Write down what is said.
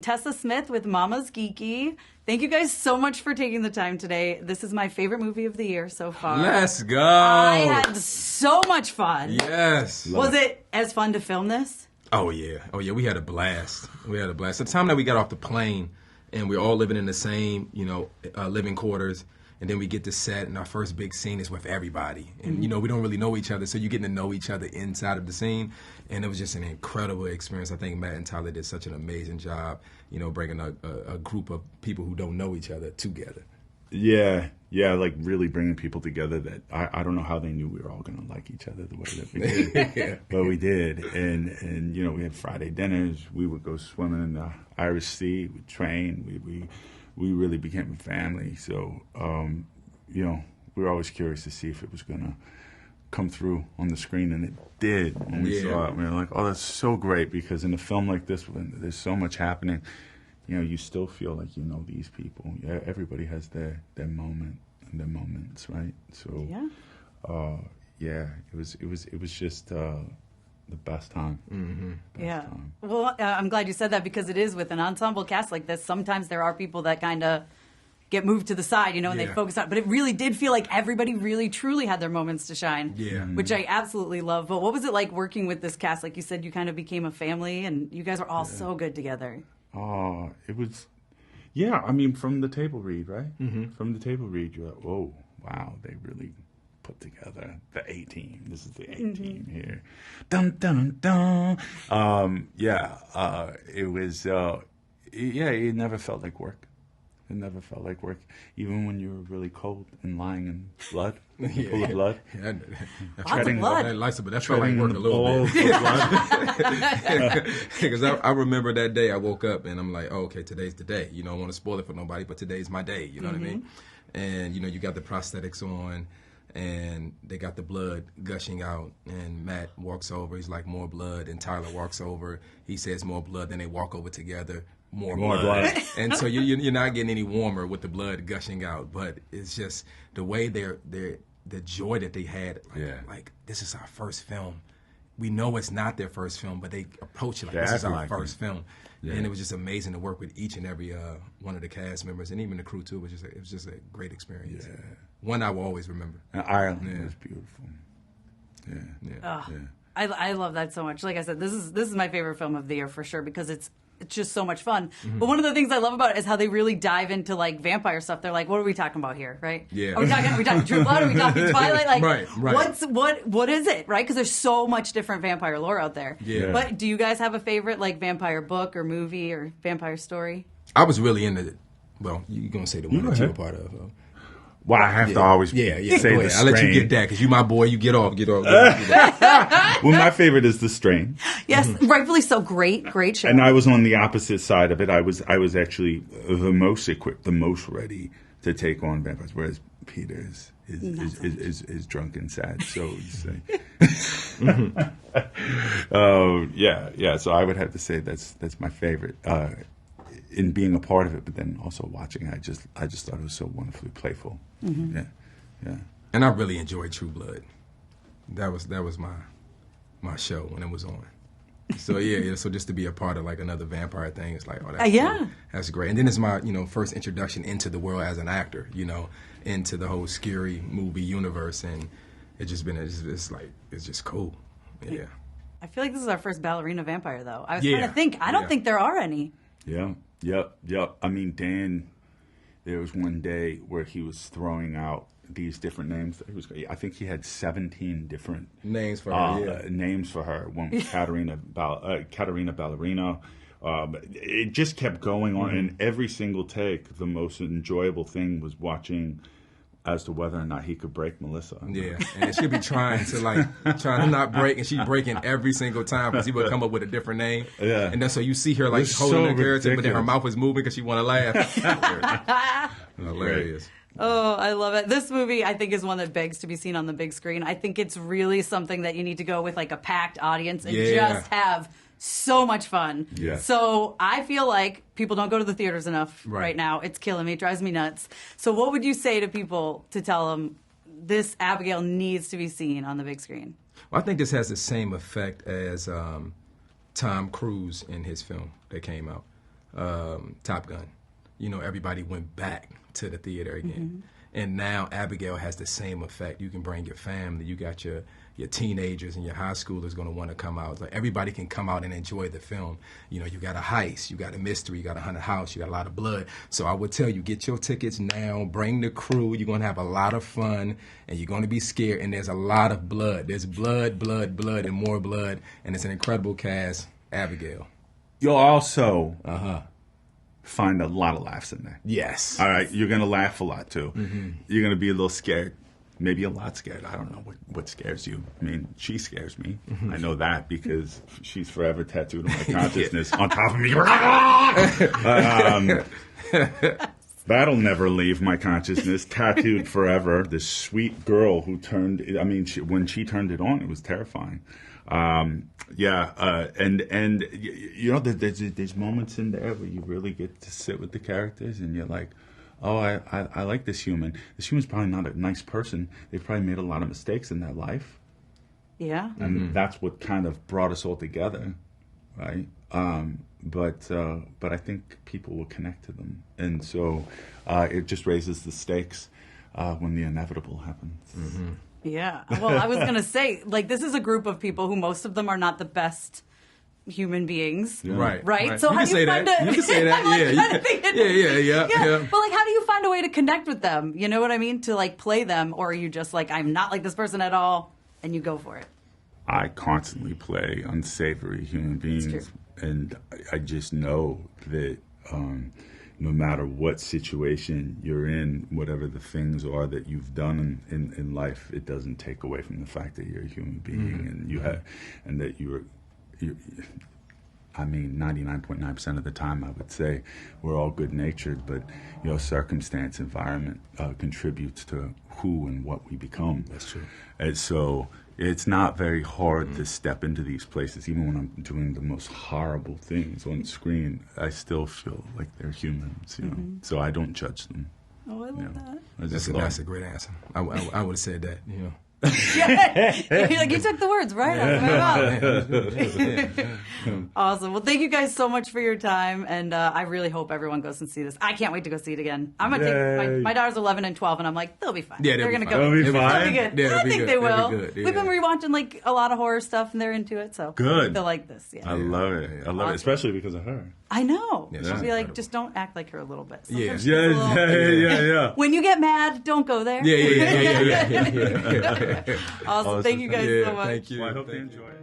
Tessa Smith with MamasGeeky. Thank you guys so much for taking the time today. This is my favorite movie of the year so far. Let's go. I had so much fun. Yes. Was it as fun to film this? Oh, yeah. We had a blast. The time that we got off the plane and we're all living in the same, living quarters, and then we get to set, and our first big scene is with everybody. And, we don't really know each other, so you're getting to know each other inside of the scene. And it was just an incredible experience. I think Matt and Tyler did such an amazing job, bringing a group of people who don't know each other together. Yeah, like really bringing people together that I don't know how they knew we were all going to like each other the way that we did. Yeah. But we did. And we had Friday dinners. We would go swimming in the Irish Sea. We'd train. We really became a family. So, we were always curious to see if it was going to come through on the screen, and it did. When we saw it, we were like, oh, that's so great, because in a film like this, when there's so much happening, you still feel like you know these people. Yeah, everybody has their moment and their moments, right? So, it was just the best time. Best time. Well, I'm glad you said that, because it is with an ensemble cast like this. Sometimes there are people that kind of get moved to the side, and they focus on. But it really did feel like everybody really, truly had their moments to shine. Yeah. Which I absolutely love. But what was it like working with this cast? Like you said, you kind of became a family, and you guys were all so good together. Oh, it was, from the table read, right? From the table read, you're like, whoa, wow, they really put together the A-team. This is the A-team here. Dun, dun, dun. It was, it never felt like work. It never felt like work, even when you were really cold and lying in blood, full of blood. Lots of blood. But that felt like work a little bit. Because I remember that day I woke up and I'm like, oh, okay, today's the day. I don't want to spoil it for nobody, but today's my day. You know what I mean? And, you got the prosthetics on, and they got the blood gushing out, and Matt walks over. He's like, more blood. And Tyler walks over. He says, more blood. Then they walk over together. More blood. And so you're not getting any warmer with the blood gushing out, but it's just the way the joy that they had. Like, this is our first film. We know it's not their first film, but they approach it like this is our first film. Yeah. And it was just amazing to work with each and every one of the cast members, and even the crew too. It was just a great experience. Yeah. One I will always remember. And Ireland was beautiful. I love that so much. Like I said, this is my favorite film of the year for sure, because it's just so much fun. But one of the things I love about it is how they really dive into like vampire stuff. They're like, what are we talking about here, right? Yeah. Are we talking True Blood? Are we talking Twilight? Like, right. What is it, right? Because there's so much different vampire lore out there. Yeah. But do you guys have a favorite like vampire book or movie or vampire story? I was really into it. Well, you're going to say the one that you were part of. Well, I have to always say The Strain. I'll let you get that, because you my boy. You get off. Well, my favorite is The Strain. Yes, rightfully so. Great show. And I was on the opposite side of it. I was actually the most equipped, the most ready to take on vampires, whereas Peter is drunk and sad. So So I would have to say that's my favorite. In being a part of it, but then also watching, I just thought it was so wonderfully playful. Yeah. And I really enjoyed True Blood. That was my show when it was on. So so just to be a part of like another vampire thing, it's like, oh, that's cool. That's great. And then it's my first introduction into the world as an actor, into the whole scary movie universe, and it's just cool. Yeah. I feel like this is our first ballerina vampire, though. I was trying to think. I don't think there are any. Yeah. Yep. I mean, Dan, there was one day where he was throwing out these different names. I think he had 17 different names for her. Names for her. One was Katerina Ballerina. It just kept going on, and every single take, the most enjoyable thing was watching as to whether or not he could break Melissa. Yeah, and she'd be trying to not break, and she'd breaking every single time because he would come up with a different name. Yeah. And then so you see her like holding the character, but then her mouth was moving because she want to laugh. Hilarious. Oh, I love it. This movie, I think, is one that begs to be seen on the big screen. I think it's really something that you need to go with like a packed audience and just have so much fun. Yeah. So I feel like people don't go to the theaters enough right now. It's killing me. It drives me nuts. So what would you say to people to tell them this Abigail needs to be seen on the big screen? Well, I think this has the same effect as Tom Cruise in his film that came out. Top Gun. You know, everybody went back to the theater again. And now Abigail has the same effect. You can bring your family. You got your teenagers and your high schoolers going to want to come out. Like, everybody can come out and enjoy the film. You know, you got a heist, you got a mystery, you got a haunted house, you got a lot of blood. So I would tell you, get your tickets now, bring the crew. You're going to have a lot of fun, and you're going to be scared. And there's a lot of blood. There's blood, blood, blood, and more blood. And it's an incredible cast. Abigail. You'll also find a lot of laughs in there. Yes. All right, you're going to laugh a lot, too. You're going to be a little scared. Maybe a lot scared. I don't know what scares you. I mean, she scares me. I know that because she's forever tattooed on my consciousness on top of me. That'll never leave my consciousness. Tattooed forever. This sweet girl who turned. I mean, when she turned it on, it was terrifying. And you know, there's moments in there where you really get to sit with the characters, and you're like, oh, I like this human. This human's probably not a nice person. They've probably made a lot of mistakes in their life. Yeah. And that's what kind of brought us all together, right? But I think people will connect to them. And so it just raises the stakes when the inevitable happens. Yeah. Well, I was going to say, like, this is a group of people who most of them are not the best human beings. Yeah. Right. Right? So you how can do you say find that. a... You can say that. like, Yeah. But, like, how do you find a way to connect with them? You know what I mean? To, like, play them, or are you just like, I'm not like this person at all, and you go for it? I constantly play unsavory human beings, and I just know that no matter what situation you're in, whatever the things are that you've done in life, it doesn't take away from the fact that you're a human being, and you have, and that you're I mean, 99.9% of the time, I would say we're all good-natured, but you know, circumstance, environment contributes to who and what we become. That's true. And so it's not very hard to step into these places. Even when I'm doing the most horrible things on screen, I still feel like they're humans, you know. So I don't judge them. Oh, I love that. That's a great answer. I would have said that, you know. Like, you took the words right out of my mouth. Awesome. Well, thank you guys so much for your time, and I really hope everyone goes and see this. I can't wait to go see it again. I'm gonna take my daughter's 11 and 12, and I'm like, they'll be fine. Yeah, they're gonna fine. go. They'll be fine. They'll be good. Yeah, I think they will. Good. Yeah. We've been rewatching like a lot of horror stuff, and they're into it. So Good. they'll like this. Yeah. I love it. I love it, especially because of her. I know. Yeah, She'll she's be like, incredible. just don't act like her a little bit. Yeah. Sometimes she's a little- Yeah. When you get mad, don't go there. Yeah. Awesome. Thank you guys so much. Thank you. Well, I hope they enjoy it.